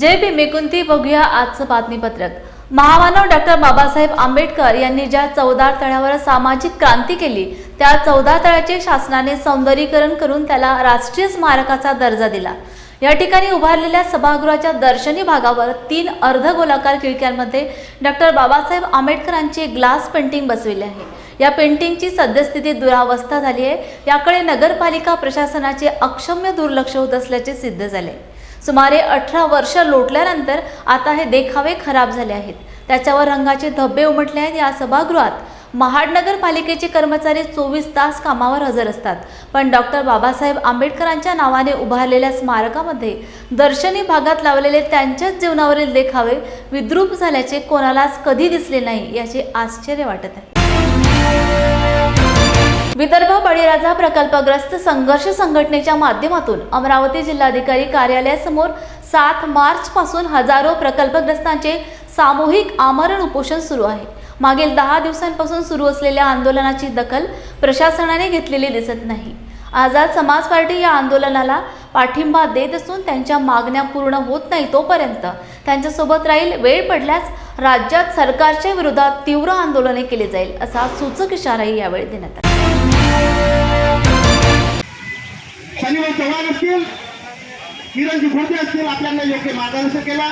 जय भीम कुंती बघूया आजचं बातमीपत्रक। महामानव डॉक्टर बाबासाहेब आंबेडकर यांनी ज्या 14 तळ्यावर सामाजिक क्रांती केली त्या 14 तळ्याचे शासनाने सौंदर्यीकरण करून त्याला राष्ट्रीय स्मारकाचा दर्जा दिला। या ठिकाणी उभारलेल्या सभागृहाच्या दर्शनी भागावर 3 अर्धगोलाकार खिडक्यांमध्ये डॉक्टर बाबासाहेब आंबेडकरांचे ग्लास पेंटिंग बसविले आहे। या पेंटिंगची सद्यस्थिती दुरावस्था झाली आहे। याकडे नगरपालिका प्रशासनाचे अक्षम्य दुर्लक्ष होत असल्याचे सिद्ध झाले। सुमारे 18 वर्ष लोटल्यानंतर आता हे देखावे खराब झाले आहेत। त्याच्यावर रंगाचे धब्बे उमटले आहेत। या सभागृहात महाड नगरपालिकेचे कर्मचारी 24 तास कामावर हजर असतात, पण डॉक्टर बाबासाहेब आंबेडकरांच्या नावाने उभारलेल्या स्मारकामध्ये दर्शनी भागात लावलेले त्यांच्याच जीवनावरील देखावे विद्रूप झाल्याचे कोणालाच कधी दिसले नाही, याचे आश्चर्य वाटत आहे। विदर्भ बळीराजा प्रकल्पग्रस्त संघर्ष संघटनेच्या माध्यमातून अमरावती जिल्हाधिकारी कार्यालयासमोर 7 मार्च पासून हजारो प्रकल्पग्रस्तांचे सामूहिक आमरण उपोषण सुरू आहे। मागील 10 दिवसांपासून सुरू असलेल्या आंदोलनाची दखल प्रशासनाने घेतलेली दिसत नाही। आझाद समाज पार्टी या आंदोलनाला पाठिंबा देत असून त्यांच्या मागण्या पूर्ण होत नाही तोपर्यंत त्यांच्यासोबत राहील। वेळ पडल्यास राज्यात सरकारच्या विरोधात तीव्र आंदोलने केली जाईल, असा सूचक इशाराही यावेळी देण्यात आला। शनिवार चव्हाण असतील, किरणजी खोटे असतील, आपल्याला योग्य मार्गदर्शन केला।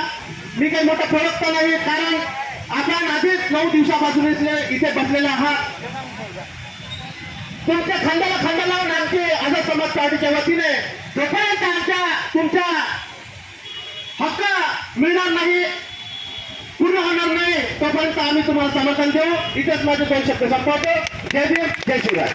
मी काही मोठा प्रवक्ता नाही, कारण आपण आधीच 9 दिवसापासून इथे बसलेले आहात। तुमच्या खंडाला खंड लावून आमची आझाद समाज पार्टीच्या वतीने जोपर्यंत तुमच्या हक्क मिळणार नाही, पूर्ण होणार नाही, तोपर्यंत आम्ही तुम्हाला समर्थन देऊ। इथेच माझे 2 शब्द संपवतो। जय भीम, जय शिवराय।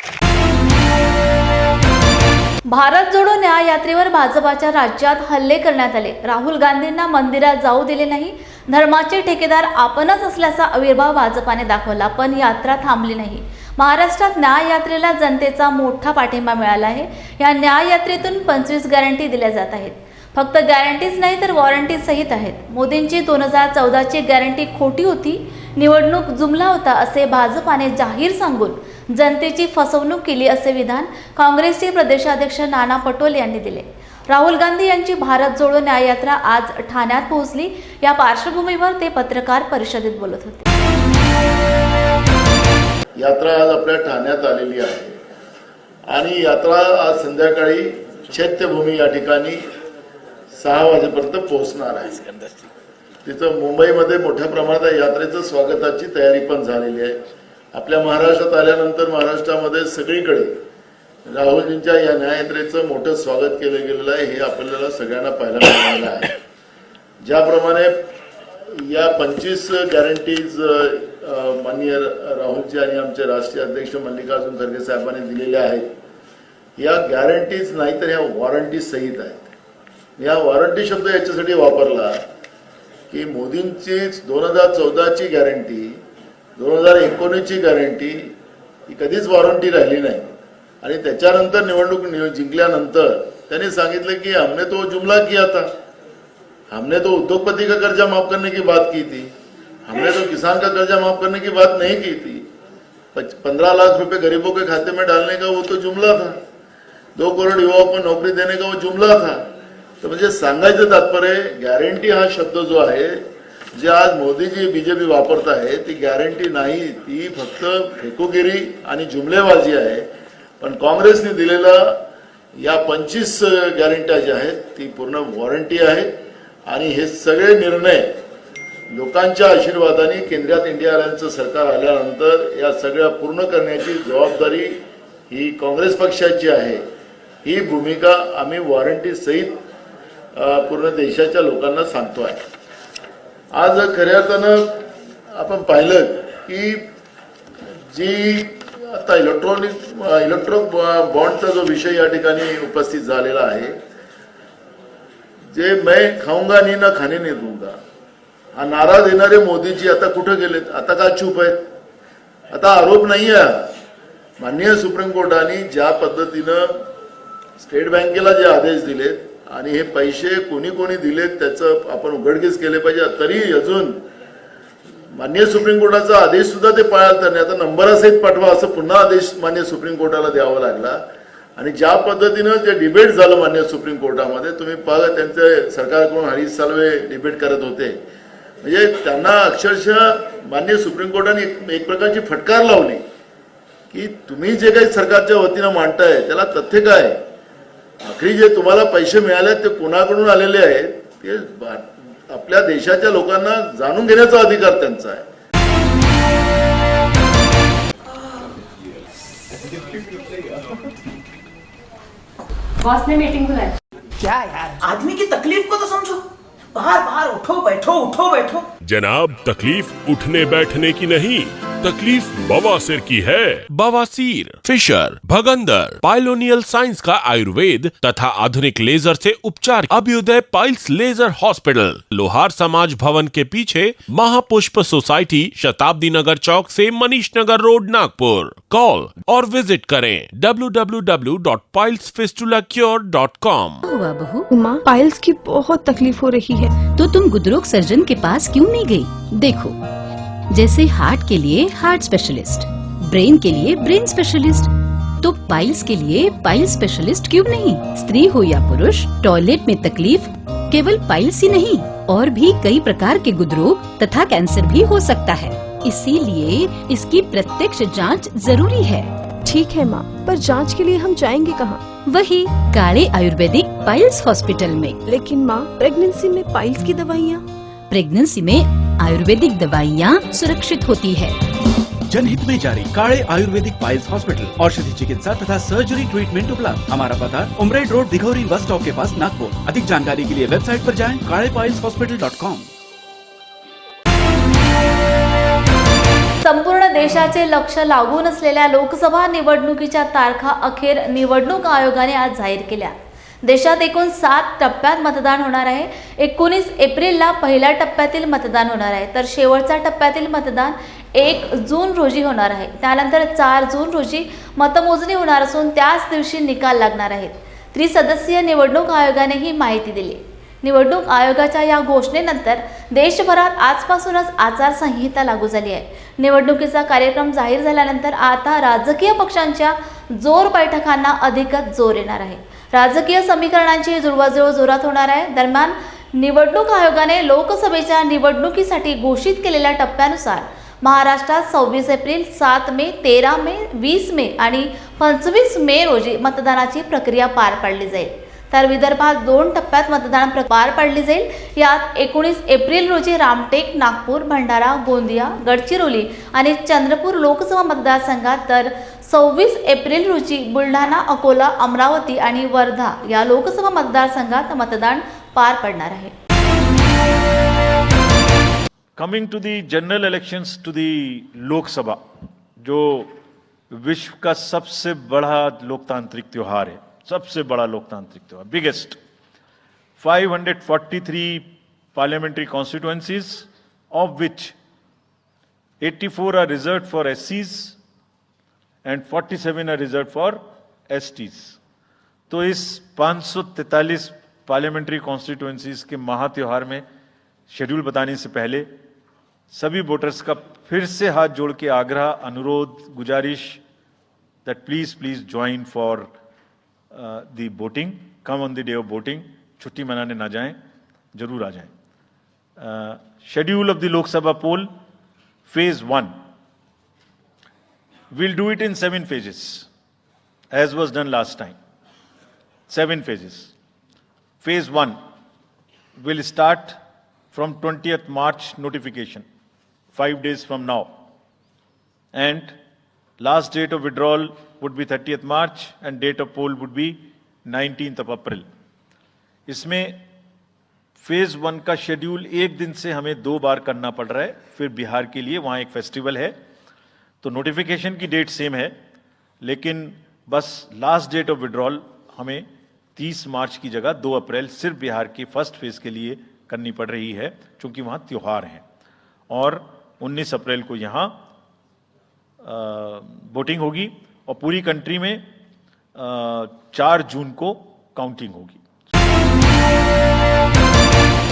भारत जोडो न्याय यात्रेवर भाजपाच्या राज्यात हल्ले करण्यात आले। राहुल गांधींना मंदिरात जाऊ दिले नाही। धर्माचे ठेकेदार आपणच असल्याचा आविर्भाव भाजपाने दाखवला, पण यात्रा थांबली नाही। महाराष्ट्रात न्याय यात्रेला जनतेचा मोठा पाठिंबा मिळाला आहे। या न्याय यात्रेतून 25 गॅरंटी दिल्या जात आहेत। फक्त गॅरंटीज नाही तर वॉरंटी सहित आहेत। मोदींची 2014ची गॅरंटी खोटी होती, निवडणूक जुमला होता असे भाजपाने जाहीर सांगून जनतेची फसवणूक केली, असे विधान काँग्रेसचे प्रदेशाध्यक्ष नाना पटोले यांनी दिले। राहुल गांधी यांची भारत जोडो न्याय यात्रा आज ठाण्यात पोहोचली। या पार्श्वभूमीवर ते पत्रकार परिषदेत बोलत होते। यात्रा आज आपल्या ठाण्यात आलेली आहे आणि यात्रा आज संध्याकाळी चैत्यभूमी या ठिकाणी 6 वाजेपर्यंत पोहोचणार आहे। तिथं मुंबईमध्ये मोठ्या प्रमाणात यात्रेचं स्वागताची तयारी पण झालेली आहे। आपल्या महाराष्ट्रात आल्यानंतर महाराष्ट्रामध्ये सगळीकडे राहुलजींच्या या न्याययात्रेचं मोठं स्वागत केलं गेलेलं आहे, हे आपल्याला सगळ्यांना पाहायला मिळालं आहे। ज्याप्रमाणे या 25 गॅरंटीज माननीय राहुलजी आणि आमचे राष्ट्रीय अध्यक्ष मल्लिकार्जुन खरगे साहेबांनी दिलेल्या आहेत, या गॅरंटीज नाही तर या वॉरंटी सहित आहेत। या वॉरंटी शब्द याच्यासाठी वापरला की मोदींची 2014ची गॅरंटी, 2019ची गॅरंटी ही कधीच वॉरंटी राहिली नाही। आणि त्याच्यानंतर निवडणूक जिंकल्यानंतर त्यांनी सांगितलं की हमने तो जुमला किया था, हमने तो उद्योगपति का कर्जा माफ करने की बात की थी, हमने तो किसान का कर्जा माफ करने की बात नहीं की थी। 15 लाख रुपए गरीबों के खाते में डालने का वो तो जुमला था, 2 करोड़ युवाओं को नौकरी देने का वो जुमला था। तो म्हणजे सांगायचं तात्पर्य गॅरंटी हा शब्द जो आहे, जे आज मोदीजी बीजेपी वापरत आहे, ती गॅरंटी नाही, ती फक्त फेकोगिरी आणि जुमलेबाजी आहे। पण काँग्रेसने दिलेला या 25 गॅरंट्या ज्या आहेत ती पूर्ण वॉरंटी आहे आणि हे सगळे निर्णय लोकांच्या आशीर्वादाने केंद्रात इंडिया आघाडीचं सरकार आल्यानंतर या सगळ्या पूर्ण करण्याची जबाबदारी ही काँग्रेस पक्षाची आहे। ही भूमिका आम्ही वॉरंटी सहित पूर्ण देशाच्या लोकांना सांगतो आहे। आज खऱ्या अर्थानं आपण पाहिलं की जी आता इलेक्ट्रॉनिक बॉन्डचा जो विषय या ठिकाणी उपस्थित झालेला आहे, जे मैं खाऊंगा नहीं ना खाने नहीं दूंगा हा नारा देणारे मोदीजी आता कुठे गेलेत? आता का चूप आहेत? आता आरोप नाही आहे। माननीय सुप्रीम कोर्टाने ज्या पद्धतीनं स्टेट बँकेला जे आदेश दिलेत आणि हे पैसे कोणी कोणी दिलेत त्याचं आपण उघडकीस केले पाहिजे। तरी अजून माननीय सुप्रीम कोर्टाचा आदेश सुद्धा ते पाळत नाही। आता नंबरासहित पाठवा असं पुन्हा आदेश माननीय सुप्रीम कोर्टाला द्यावा लागला। आणि ज्या पद्धतीनं जे डिबेट झालं मान्य सुप्रीम कोर्टामध्ये, तुम्ही बघा त्यांचे सरकारकडून हरीश साल्वे डिबेट करत होते, म्हणजे त्यांना अक्षरशः मान्य सुप्रीम कोर्टाने एक प्रकारची फटकार लावली की तुम्ही जे काही सरकारच्या वतीनं मांडताय त्याला तथ्य काय, आखरी जे तुम्हाला पैसे मिळाले ते कोणाकडून आलेले आहेत ते आपल्या देशाच्या लोकांना जाणून घेण्याचा अधिकार त्यांचा आहे. बॉस ने मीटिंग बुलाई। क्या यार, आदमी की तकलीफ को तो समझो। बाहर बाहर उठो बैठो। जनाब, तकलीफ उठने बैठने की नहीं, तकलीफ बवासीर की है। बवासीर, फिशर, भगंदर, पाइलोनियल साइंस का आयुर्वेद तथा आधुनिक लेजर से उपचार। अभ्युदय पाइल्स लेजर हॉस्पिटल, लोहार समाज भवन के पीछे, महापुष्प सोसाइटी, शताब्दी नगर चौक से मनीष नगर रोड, नागपुर। कॉल और विजिट करें www.pilesfistulacure.com। हुआ बहू? माँ, पाइल्स की बहुत तकलीफ हो रही है। तो तुम गुदरोग सर्जन के पास क्यों नहीं गई? देखो, जैसे हार्ट के लिए हार्ट स्पेशलिस्ट, ब्रेन के लिए ब्रेन स्पेशलिस्ट, तो पाइल्स के लिए पाइल्स स्पेशलिस्ट क्यों नहीं? स्त्री हो या पुरुष, टॉयलेट में तकलीफ केवल पाइल्स ही नहीं, और भी कई प्रकार के गुदरोग तथा कैंसर भी हो सकता है। इसीलिए इसकी प्रत्यक्ष जांच जरूरी है। ठीक है माँ, पर जांच के लिए हम जाएंगे कहाँ? वही काले आयुर्वेदिक पाइल्स हॉस्पिटल में। लेकिन माँ, प्रेगनेंसी में पाइल्स की दवाइयाँ? प्रेगनेंसी में आयुर्वेदिक दवाइयाँ सुरक्षित होती है। जनहित में जारी। काले आयुर्वेदिक पाइल्स हॉस्पिटल, औषधि चिकित्सा तथा सर्जरी ट्रीटमेंट उपलब्ध। हमारा पता उमरेड रोड, दिघौरी बस स्टॉप के पास, नागपुर। अधिक जानकारी के लिए वेबसाइट पर जाएं kalepailshospital.com। संपूर्ण देशाचे लक्ष लागून असलेल्या लोकसभा निवडणुकीच्या तारखा अखेर निवडणूक आयोगाने आज जाहीर केल्या। देशात एकूण 7 टप्प्यात मतदान होणार आहे। 19 एप्रिलला पहिल्या टप्प्यातील मतदान होणार आहे, तर शेवटच्या टप्प्यातील मतदान 1 जून रोजी होणार आहे। त्यानंतर 4 जून रोजी मतमोजणी होणार असून त्याच दिवशी निकाल लागणार आहेत। त्रिसदस्यीय निवडणूक आयोगाने ही माहिती दिली। निवडणूक आयोगाच्या या घोषणेनंतर देशभरात आजपासूनच आचारसंहिता लागू झाली आहे। निवडणुकीचा कार्यक्रम जाहीर झाल्यानंतर आता राजकीय पक्षांच्या जोर बैठकांना अधिकच जोर येणार आहे। राजकीय समीकरणांची जुळवाजुळव जोरात होणार आहे। दरम्यान निवडणूक आयोगाने लोकसभेच्या निवडणुकीसाठी घोषित केलेल्या टप्प्यानुसार महाराष्ट्रात 26 एप्रिल, 7 मे, 13 मे, 20 मे आणि 25 मे रोजी मतदानाची प्रक्रिया पार पाडली जाईल। तर विदर्भात 2 टप्प्यात मतदान पार पाडली जाईल। यात 19 एप्रिल रोजी रामटेक, नागपूर, भंडारा, गोंदिया, गडचिरोली आणि चंद्रपूर लोकसभा मतदारसंघात, तर 26 एप्रिल रोजी बुलढाणा, अकोला, अमरावती आणि वर्धा या लोकसभा मतदारसंघात मतदान पार पडणार आहे। Coming to the general elections to the Lok Sabha, जो विश्व का सबसे बड़ा लोकतांत्रिक त्योहार है, सबसे बड़ा लोकतांत्रिक त्योहार, biggest. 543 parliamentary constituencies, of which 84 are reserved for SCs and 47 are reserved for STs। तो इस 543 पार्लियामेंट्री कॉन्स्टिट्यूएंसीज के महात्योहार में शेड्यूल बताने से पहले सभी वोटर्स का फिर से हाथ जोड़ के आग्रह, अनुरोध, गुजारिश that please join for the voting, come on the day of voting. छुट्टी मनाने ना जाएं, जरूर आ जाएं। Schedule of the Lok Sabha poll, phase 1, we'll do it in 7 phases, as was done last time. 7 phases. Phase 1 will start from 20th March notification, 5 days from now. And last date of withdrawal would be 30th March and date of poll would be 19th of April. इसमें phase 1 का schedule एक दिन से हमें 2 बार करना पड़ रहा है। फिर बिहार के लिए वहाँ एक फेस्टिवल है, तो नोटिफिकेशन की डेट सेम है, लेकिन बस लास्ट डेट ऑफ विड्रॉल हमें 30 मार्च की जगह 2 अप्रैल सिर्फ बिहार की फर्स्ट फेज के लिए करनी पड़ रही है, क्योंकि वहाँ त्योहार हैं। और 19 अप्रैल को यहाँ वोटिंग होगी और पूरी कंट्री में 4 जून को काउंटिंग होगी।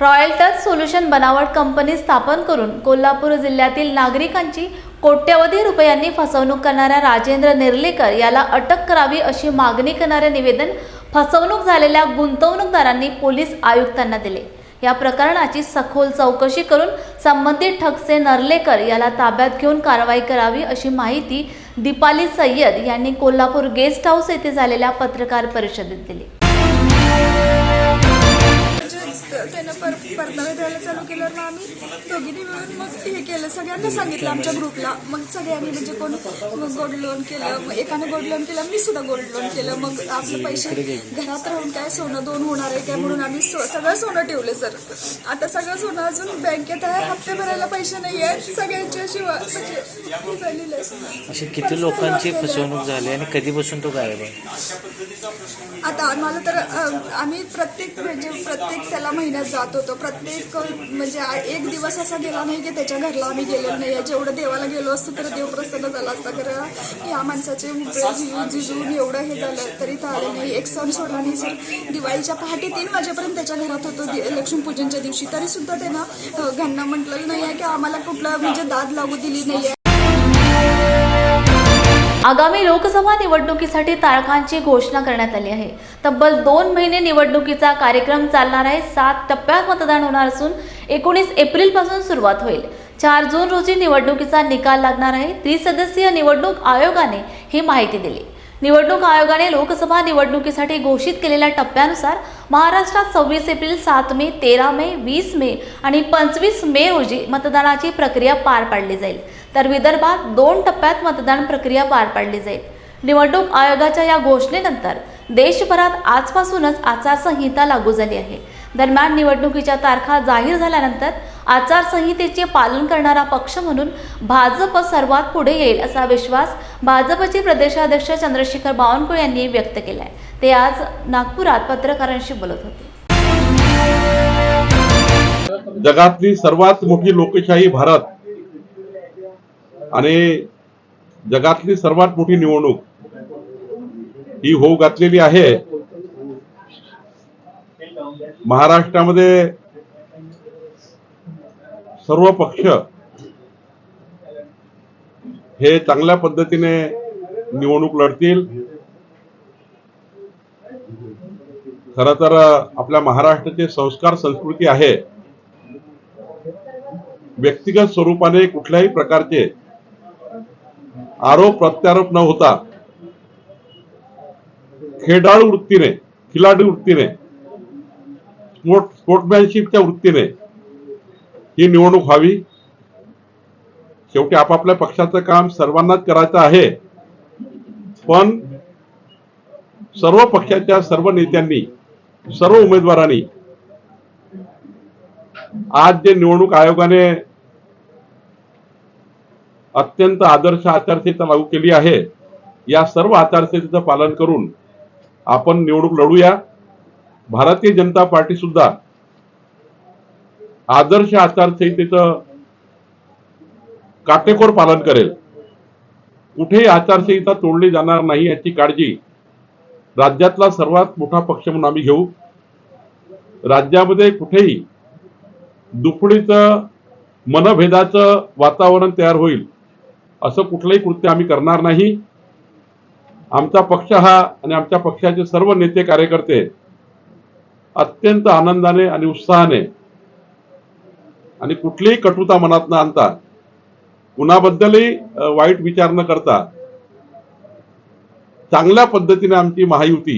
रॉयल टच सोल्युशन बनावट कंपनी स्थापन करून कोल्हापूर जिल्ह्यातील नागरिकांची कोट्यवधी रुपयांनी फसवणूक करणाऱ्या राजेंद्र नेर्लेकर याला अटक करावी अशी मागणी करणारे निवेदन फसवणूक झालेल्या गुंतवणूकदारांनी पोलीस आयुक्तांना दिले। या प्रकरणाची सखोल चौकशी करून संबंधित ठगसे नर्लेकर याला ताब्यात घेऊन कारवाई करावी अशी माहिती दीपाली सय्यद यांनी कोल्हापूर गेस्ट हाऊस येथे झालेल्या पत्रकार परिषदेत दिली। त्यानं परतावे द्यायला चालू केल्यावर मग आम्ही दोघींनी मिळून मग हे केलं, सगळ्यांना सांगितलं आमच्या ग्रुपला। मग सगळ्यांनी म्हणजे कोण गोल्ड लोन केलं, मग एकानं गोल्ड लोन केलं, मी सुद्धा गोल्ड लोन केलं। मग आपले पैसे घरात राहून काय सोनं दोन होणार आहे काय म्हणून आम्ही सगळं सोनं ठेवलं सर। आता सगळं सोनं अजून बँकेत आहे, हप्ते भरायला पैसे नाही आहेत, सगळ्यांची अशी म्हणजे झालेली आहे। अशी किती लोकांची फसवणूक झाली आणि कधीपासून तो गायब आहे? आता आम्हाला तर आम्ही प्रत्येक त्याला महिन्यात जात होतो, प्रत्येक म्हणजे एक दिवस असा गेला नाही की त्याच्या घरला आम्ही गेलेलो नाही। जेवढं देवाला गेलो असतो तर देव प्रसन्न झाला असता, कारण या माणसाचे जिजून एवढं हे झालं तरी तर आले नाही, एक सण सोडला नाही सर। दिवाळीच्या पहाटे 3 वाजेपर्यंत त्याच्या घरात होतो लक्ष्मीपूजनच्या दिवशी, तरी सुद्धा त्यानं घरना म्हटलेलं नाही आहे की आम्हाला कुठलं म्हणजे दाद लागू दिली नाही आहे। आगामी लोकसभा निवडणुकीसाठी तारखांची घोषणा करण्यात आली आहे। तब्बल 2 महिने निवडणुकीचा कार्यक्रम चालणार आहे। 7 टप्प्यात मतदान होणार असून 19 एप्रिलपासून सुरुवात होईल। 4 जून रोजी निवडणुकीचा निकाल लागणार आहे। त्रिसदस्यीय निवडणूक आयोगाने ही माहिती दिली। निवडणूक आयोगाने लोकसभा निवडणुकीसाठी घोषित केलेल्या टप्प्यानुसार महाराष्ट्रात 26 एप्रिल, 7 मे, 13 मे, 20 मे आणि 25 मे रोजी मतदानाची प्रक्रिया पार पाडली जाईल, तर विदर्भात 2 टप्प्यात मतदान प्रक्रिया पार पाडली जाईल। निवडणूक आयोगाच्या या घोषणेनंतर देशभरात आजपासूनच आचारसंहिता लागू झाली आहे। दरम्यान निवडणुकीच्या तारखा जाहीर झाल्यानंतर आचारसंहितेचे पालन करणारा पक्ष म्हणून भाजप सर्वात पुढे येईल असा विश्वास भाजपचे प्रदेशाध्यक्ष चंद्रशेखर बावनकुळे यांनी व्यक्त केलाय। ते आज नागपुरात पत्रकारांशी बोलत होते। जगातली सर्वात मोठी लोकशाही भारत आणि जगातली सर्वात मोठी निवडणूक ही होऊ घातलेली आहे। महाराष्ट्रामध्ये सर्व पक्ष हे चांगल्या पद्धतीने निवडणूक लढतील। खरं तर आपल्या महाराष्ट्राचे संस्कार संस्कृती आहे, व्यक्तिगत स्वरूपाने कुठल्याही प्रकारचे आरोप प्रत्यारोप न होता खेळाडू वृत्तीने, खिलाडू वृत्तीने, स्पोर्ट्समॅनशिपच्या वृत्तीने ही निवडणूक व्हावी। शेवटी आपापल्या पक्षाचं काम सर्वांनाच करायचं आहे, पण सर्व पक्षाच्या सर्व नेत्यांनी, सर्व उमेदवारांनी आज जे निवडणूक आयोगाने अत्यंत आदर्श आचारसंहिता लागू केली आहे, या सर्व आचारसंहितेचं पालन करून आपण निवडणूक लढूया। भारतीय जनता पार्टी सुद्धा आदर्श आचारसंहितेचं काटेकोर पालन करेल। कुठेही आचारसंहिता तोडली जाणार नाही याची काळजी राज्यातला सर्वात मोठा पक्ष म्हणून आम्ही घेऊ। राज्यामध्ये कुठेही दुफडीचं, मनभेदाचं वातावरण तयार होईल असं कुठलंही कृत्य आम्ही करणार नाही। आमचा पक्ष हा आणि आमच्या पक्षाचे सर्व नेते कार्यकर्ते अत्यंत आनंदाने आणि उत्साहाने आणि कुठलीही कटुता मनात न आणता, कुणाबद्दलही वाईट विचार न करता चांगल्या पद्धतीने आमची महायुती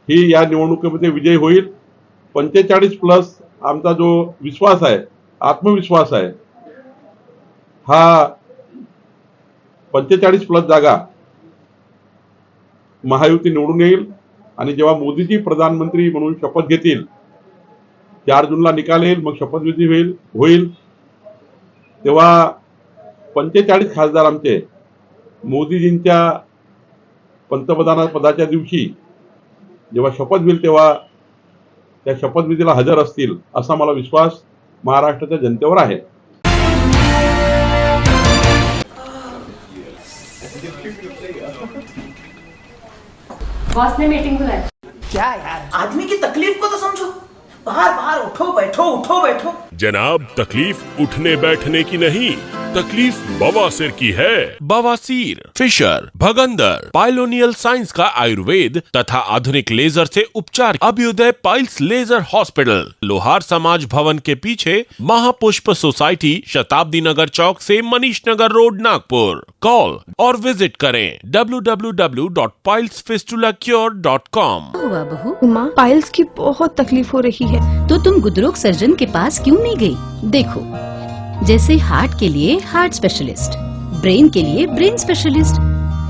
ही या निवडणुकीमध्ये विजयी होईल। 45+ आमचा जो विश्वास आहे, आत्मविश्वास आहे, हा 45+ जागा महायुती निवडून येईल। आणि जेव्हा मोदीजी प्रधानमंत्री म्हणून शपथ घेतील, 4 जूनला निकाल येईल, मग शपथविधी होईल तेव्हा 45 खासदार आमचे मोदीजींच्या पंतप्रधान पदाच्या दिवशी जेव्हा शपथ होईल तेव्हा त्या शपथविधीला हजर असतील असा मला विश्वास महाराष्ट्राच्या जनतेवर आहे। बॉस ने मीटिंग बुलाई। क्या यार, आदमी की तकलीफ को तो समझो। बाहर बाहर उठो बैठो। जनाब, तकलीफ उठने बैठने की नहीं, तकलीफ बवासीर की है। बवासीर, फिशर, भगंदर, पाइलोनियल साइंस का आयुर्वेद तथा आधुनिक लेजर से उपचार। अभ्युदय पाइल्स लेजर हॉस्पिटल, लोहार समाज भवन के पीछे, महापुष्प सोसाइटी, शताब्दी नगर चौक से मनीष नगर रोड, नागपुर। कॉल और विजिट करें www.pilesfistulacure.com। हुआ बहू? माँ, पाइल्स की बहुत तकलीफ हो रही है। तो तुम गुदरोग सर्जन के पास क्यों नहीं गई? देखो, जैसे हार्ट के लिए हार्ट स्पेशलिस्ट, ब्रेन के लिए ब्रेन स्पेशलिस्ट,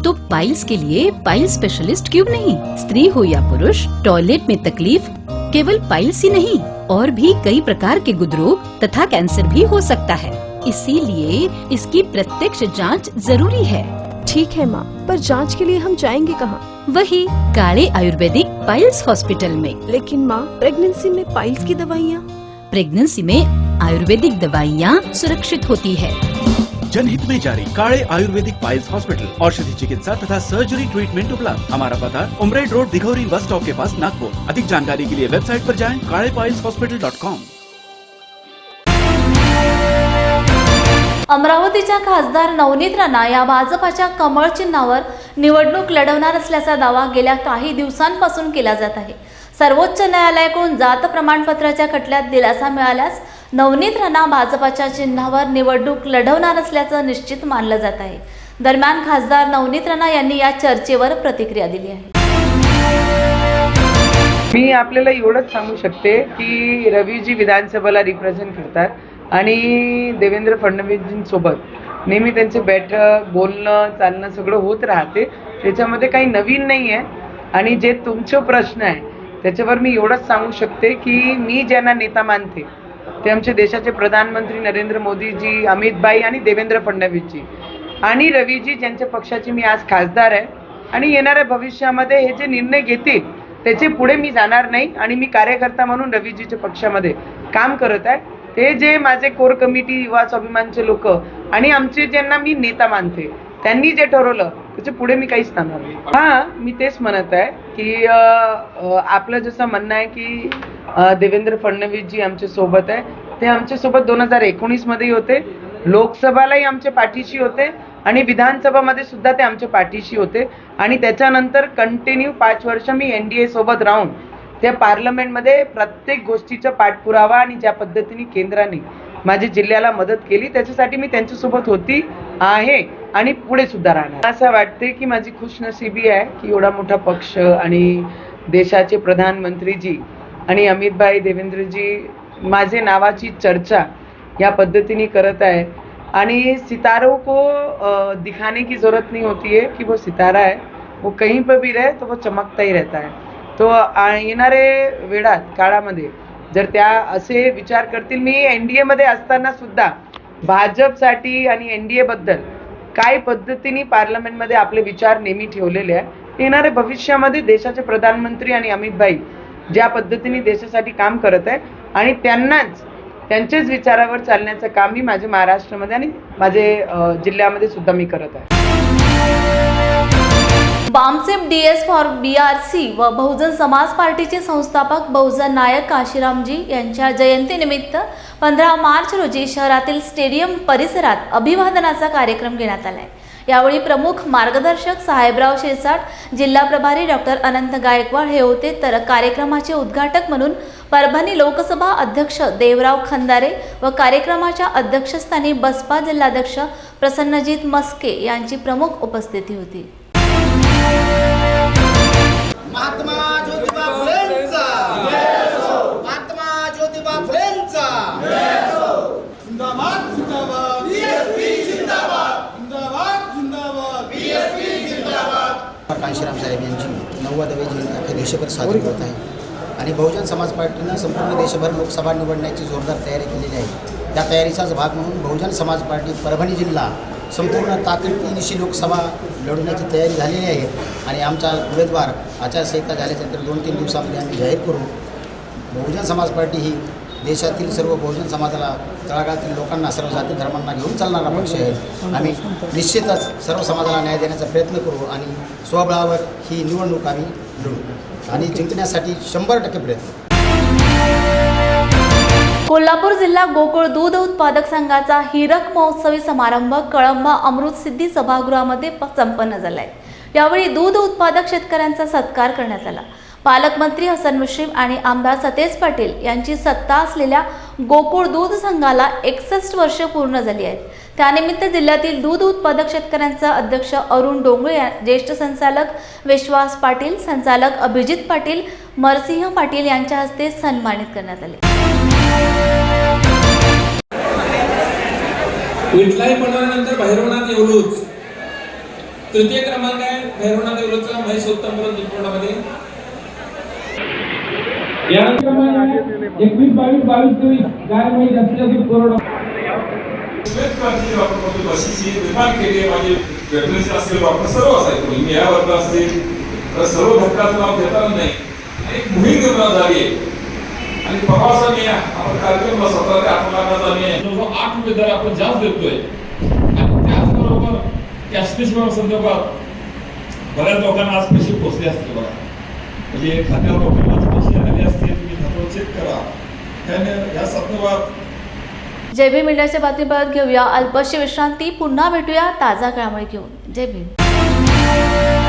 तो पाइल्स के लिए पाइल्स स्पेशलिस्ट क्यों नहीं? स्त्री हो या पुरुष, टॉयलेट में तकलीफ केवल पाइल्स ही नहीं, और भी कई प्रकार के गुदरोग तथा कैंसर भी हो सकता है। इसीलिए इसकी प्रत्यक्ष जांच जरूरी है। ठीक है माँ, पर जांच के लिए हम जाएंगे कहाँ? वही काले आयुर्वेदिक पाइल्स हॉस्पिटल में। लेकिन माँ, प्रेगनेंसी में पाइल्स की दवाइयाँ? प्रेगनेंसी में आयुर्वेदिक दवाइयाँ सुरक्षित होती है। जनहित में जारी काड़े आयुर्वेदिक पाइल्स हॉस्पिटल, औषधि चिकित्सा तथा सर्जरी ट्रीटमेंट उपलब्ध। हमारा पता उमरेड रोड, दिघौरी बस स्टॉप के पास, नागपुर। अधिक जानकारी के लिए वेबसाइट पर जाएं kalepileshospital.com। अमरावतीच्या खासदार नवनीत राणा या भाजपाच्या कमळ चिन्हावर निवडणूक लढवणार असल्याचा दावा गेल्या काही दिवसांपासून केला जात आहे। सर्वोच्च न्यायालयाकडून जात प्रमाणपत्राच्या खटल्यात दिलासा मिळाल्यास नवनीत राणा भाजपाच्या चिन्हावर निवडणूक लढवणार असल्याचं निश्चित मानलं जात आहे। दरम्यान खासदार नवनीत राणा यांनी या चर्चेवर प्रतिक्रिया दिली आहे। मी आपल्याला एवढंच सांगू शकते की रवीजी विधानसभेला रिप्रेझेंट करतात आणि देवेंद्र फडणवीसजींसोबत नेहमी त्यांचे बैठक, बोलणं, चालणं सगळं होत राहते। त्याच्यामध्ये काही नवीन नाही आहे। आणि जे तुमचे प्रश्न आहे त्याच्यावर मी एवढंच सांगू शकते की मी ज्यांना नेता मानते ते आमचे देशाचे प्रधानमंत्री नरेंद्र मोदीजी, अमित भाई आणि देवेंद्र फडणवीसजी आणि रवीजी, ज्यांच्या पक्षाची मी आज खासदार आहे। आणि येणाऱ्या भविष्यामध्ये हे जे निर्णय घेतील त्याचे पुढे मी जाणार नाही आणि मी कार्यकर्ता म्हणून रवीजीच्या पक्षामध्ये काम करत आहे। ते जे माझे कोर कमिटी, युवा स्वाभिमानचे लोक आणि आमचे ज्यांना मी नेता मानते त्यांनी जे ठरवलं त्याच्या पुढे मी काहीच सांगणार नाही। हां, मी तेच म्हणत आहे की आपलं जसं म्हणणं आहे की देवेंद्र फडणवीसजी आमच्या सोबत आहे, ते आमच्या सोबत 2019 मध्ये होते, लोकसभालाही आमच्या पाठीशी होते आणि विधानसभामध्ये सुद्धा ते आमच्या पाठीशी होते। आणि त्याच्यानंतर कंटिन्यू 5 वर्ष मी NDA सोबत राहून त्या पार्लमेंटमध्ये प्रत्येक गोष्टीचा पाठपुरावा आणि ज्या पद्धतीने केंद्राने माझ्या जिल्ह्याला मदत केली त्याच्यासाठी मी त्यांच्यासोबत होती आहे आणि पुढे सुद्धा राहणार। असं वाटते की माझी खुशनसीबी आहे की एवढा मोठा पक्ष आणि देशाचे प्रधानमंत्रीजी आणि अमित भाई, देवेंद्रजी माझे नावाची चर्चा या पद्धतीने करत आहे। आणि सितारों को दिखाने की जरूरत नहीं होती है कि वो सितारा है, वो कहीं पर भी रहे तो वो चमकता ही रहता है। तो येणारे वेळात काळामध्ये जर त्या असे विचार करतील, मी NDA मध्ये असताना सुद्धा भाजपसाठी आणि NDA बद्दल काय पद्धतीने पार्लमेंटमध्ये आपले विचार नेहमी ठेवलेले आहे। येणाऱ्या भविष्यामध्ये देशाचे प्रधानमंत्री आणि अमित भाई ज्या पद्धतीने देशासाठी काम करत आहे आणि त्यांचेच विचारावर चालण्याचं काम मी माझ्या महाराष्ट्रामध्ये आणि माझ्या जिल्ह्यामध्ये सुद्धा मी करत आहे। बामसेफ DS फॉर BRC व बहुजन समाज पार्टीचे संस्थापक बहुजन नायक काशीरामजी यांच्या जयंतीनिमित्त 15 मार्च रोजी शहरातील स्टेडियम परिसरात अभिवादनाचा कार्यक्रम घेण्यात आला आहे। यावेळी प्रमुख मार्गदर्शक साहेबराव शिरसाट, जिल्हा प्रभारी डॉक्टर अनंत गायकवाड हे होते, तर कार्यक्रमाचे उद्घाटक म्हणून परभणी लोकसभा अध्यक्ष देवराव खंदारे व कार्यक्रमाच्या अध्यक्षस्थानी बसपा जिल्हाध्यक्ष प्रसन्नजीत मस्के यांची प्रमुख उपस्थिती होती। महात्मा ज्योतिबा फुलेंचा महात्मा ज्योतिबा फुलेंचा जिंदाबाद जिंदाबाद BSP जिंदाबाद जिंदाबाद जिंदाबाद BSP जिंदाबाद। काशीराम साहेब यांची 90वी जयंती अख्ख्या देशभर साजरी होत आहे आणि बहुजन समाज पार्टीनं संपूर्ण देशभर लोकसभा निवडण्याची जोरदार तयारी केलेली आहे। त्या तयारीचाच भाग म्हणून बहुजन समाज पार्टी परभणी जिल्हा संपूर्ण ताकदीनिशी लोकसभा लढवण्याची तयारी झालेली आहे आणि आमचा उमेदवार आचारसंहिता झाल्यानंतर 2-3 दिवसामध्ये आम्ही जाहीर करू। बहुजन समाज पार्टी ही देशातील सर्व बहुजन समाजाला, तळागाळातील लोकांना, सर्व जाती धर्मांना घेऊन चालणारा पक्ष आहे। आम्ही निश्चितच सर्व समाजाला न्याय देण्याचा प्रयत्न करू आणि स्वबळावर ही निवडणूक आम्ही लढू आणि जिंकण्यासाठी 100% प्रयत्न। कोल्हापूर जिल्हा गोकुळ दूध उत्पादक संघाचा हीरक महोत्सवी समारंभ कळंब अमृत सिद्धी सभागृहामध्ये संपन्न झालाय। यावेळी दूध उत्पादक शेतकऱ्यांचा सत्कार करण्यात आला। पालकमंत्री हसन मुश्रीफ आणि आमदार सतेज पाटील यांची सत्ता असलेल्या गोकुळ दूध संघाला 61 वर्ष पूर्ण झाली आहेत। त्यानिमित्त जिल्ह्यातील दूध उत्पादक शेतकऱ्यांचा अध्यक्ष अरुण डोंगळे, ज्येष्ठ संचालक विश्वास पाटील, संचालक अभिजित पाटील, मरसिंह पाटील यांच्या हस्ते सन्मानित करण्यात आले। विठलाई पडल्यानंतर भैरवनाथ येवलूच तृतीय क्रमांक आहे। भैरवनाथ येवलूचा महेश उत्तमपुर दुधकोंडामध्ये यानंतर 21, 22, 23 गाय म्हैस जास्तीत जास्त कोरोना निर्माण केली। माझे वेटरनरी असतील डॉक्टर सर्व असायचे, मी या वर्गात असतील तर सर्व घटकाचं नाव घेता नाही आणि एक मोहीम निर्माण झाली आहे। आणि प्रवासा मी आपण कार्यक्रम 17 ते 18 लाखाचा मी 8 रुपये दर आपण जास्त देतोय आणि त्याचबरोबर कॅशलेस संदर्भात बऱ्याच लोकांना आज पैसे पोचले असतील बघा, म्हणजे खात्यावर लोकांना पैसे आले असतील, तुम्ही खात्यावर चेक करा। त्याने या संदर्भात जय भीम मीडियाच्या बातमीपत्रात घेऊया अल्पशी विश्रांती, पुन्हा भेटूया ताजा घडामोडी घेऊन। जय भीम।